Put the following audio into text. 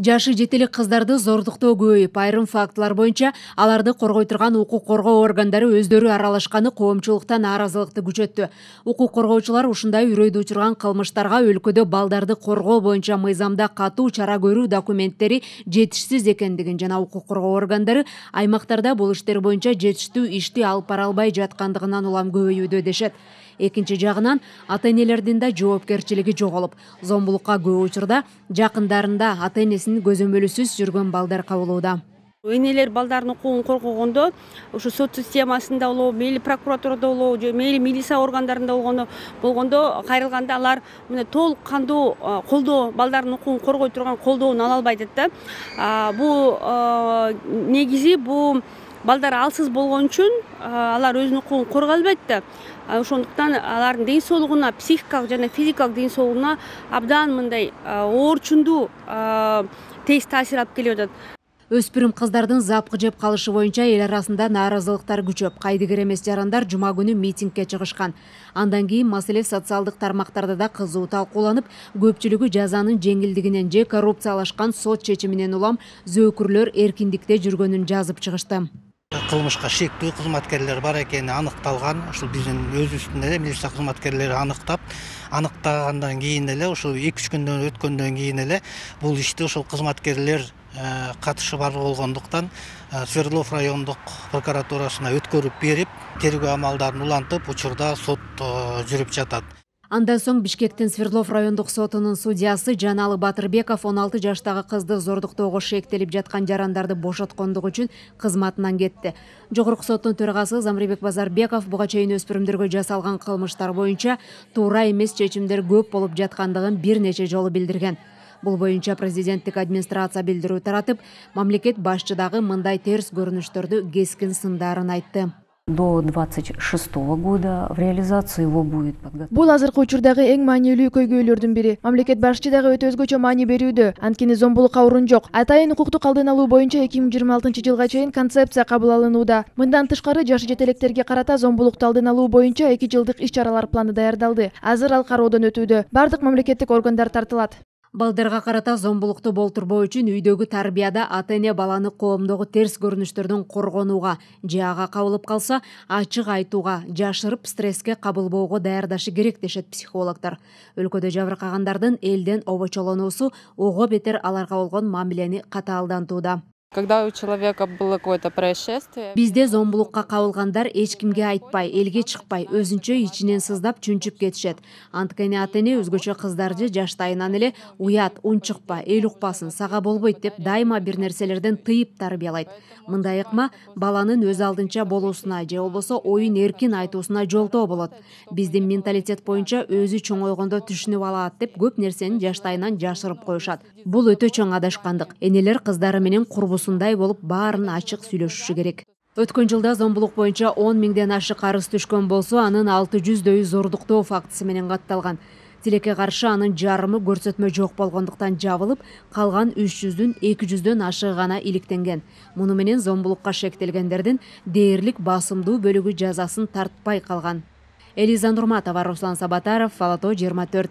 Жашы жетелик кыздарды зордуктоо көбөйүп, айрым фактылар боюнча аларды коргой турган укук коргоо органдары өздөрү аралашканы коомчулуктан нааразылыкты күчөттү. Укук коргоочулар ушундай үрөйдү учурган кылмыштарга өлкөдө балдарды коргоо боюнча мыйзамда катуу чара көрүү документтери жетишсиз экендигин жана укук коргоо органдары аймактарда бул иштер боюнча жетиштүү ишти алып бара албай жаткандыгынан улам көбөйүүдө дешет. Экинчи жагынан ата-энелердин да жоопкерчилиги жоголуп, зомбулукка көп учурда жакындарында ата-энесин көзөмөлүсүз жүргөн балдар кабылууда. Энелер балдардын укугун коргогондо ушу сот системасында болобу, мейли прокуратурада болобу, же мейли милиция органдарында болгондо кайрылганда алар мына толук кандуу колдоо, балдардын укугун коргой турган колдоон ала албай атат да. Бул негизи бул балдар алсыз болгон үчүн алар өзүнүн укугун коргой албайт да. Ошондуктан алардын ден соолугуна, психикалык жана физикалык ден соолугуна абдан мындай оорчундуу терс таасир алып келип атат. Өспүрүм кыздардын запкы жеп калышы боюнча эл арасында нааразылыктар күчөп, кайдыгер эмес жарандар жума күнү митингге чыгышкан. Андан кийин маселе социалдык тармактарда да кызуу талкууланып, көпчүлүгү жазанын жеңилдигинен же коррупциялашкан сот чечиминен улам зөөкүрлөр эркиндикте жүргөнүн жазып чыгышты. Кылмышка шектүү кызматкерлер бар экени аныкталган. Ушул биздин өзүбүздүн эле милиция кызматкерлери аныктагандан кийин эле ушул 2-3 күндөн өткөндөн кийин эле бул ишти ушул кызматкерлер катышы бар болгондуктан Свердлов райондук прокуратурасына өткөрүп берип, тергөө амалдарын улантып, учурда сот жүрүп жатат. Андан соң Бишкектин Свердлов райондук сотунун судьясы Жаналы Батырбеков 16 жаштагы кызды зордуктоого шектелип жаткан жарандарды бошоткондугу үчүн кызматынан кетти. Жогорку соттун төрагасы Замрибек Базарбеков буга чейин өспүрүмдөргө жасалган кылмыштар боюнча туура эмес чечимдер көп болуп жаткандыгын бир нече жолу билдирген. Бул боюнча президенттик администрация билдирүү таратып, мамлекет башчыдагы мындай терс көрүнүштөрдү кескин сындарын айтты. До 26 года в реализацию его будет подготовлен. Бул азыркы учурдагы эң маанилүү көйгөйлөрдүн бири. Мамлекет башчы дагы өтө өзгөчө маани берүүдө. Анткени зомбулукка орун жок. Атайын укуктук алдын алуу боюнча 2026-жылга чейин концепция кабыл алынууда. Мындан тышкары жашы жетелектерге карата зомбулукту алдын алуу боюнча 2 жылдык иш-чаралар планы даярдалды. Азыр ал кароодон өтүүдө. Бардык мамлекеттик органдар тартылат. Балдарга карата зомбулукту болтурбоо үчүн үйдөгү тарбияда ата-эне баланы коомдогу терс көрүнүштөрдөн коргонууга же ага кабылып калса ачык айтууга, жашырып стресске кабылбоого даярдашы керек дешет психологдор. Өлкөдө жабыркагандардын элден обочолонуусу ого бетер аларга болгон мамилени катаалдантууда. Когда у человека было какое-то происшествие. Бизде зомбулукка кабылгандар эч кимге айтпай, элге чыкпай, өзүнчө ичинен сыздап чүнчүп кетишет. Анткени ата-эне өзгөчө кыздар же жаштайынан эле уят, унчукпа, эл укпасын, сага болбойт деп дайыма бир нерселерден тыйып тарбиялайт. Мындай ыкма баланын өз алдынча болуусуна же болбосо оюн эркин айтуусуна жолтоо болот. Биздин менталитет боюнча өзү чоңойгондо түшүнүп алат деп көп нерсени жаштайынан жашырып коюшат. Бул өтө чоң адашкандык. Энелер кыздары менен курбусундай болуп баарын ачык сүйлөшүшү керек. Өткөн жылда зомбулук боюнча 10 миңден ашык арыз түшкөн болсо, анын 600дөйү зордуктоо фактысы менен катталган. Тилекке каршы анын жарымы көрсөтмө жок болгондуктан жабылып, калган 300дүн 200дөн ашыгы гана иликтенген. Муну менен зомбулукка шектелгендердин дээрлик басымдуу бөлүгү жазасын тартпай калган. Элиза Нурматова, Руслан Сабатаров, Фалато 24.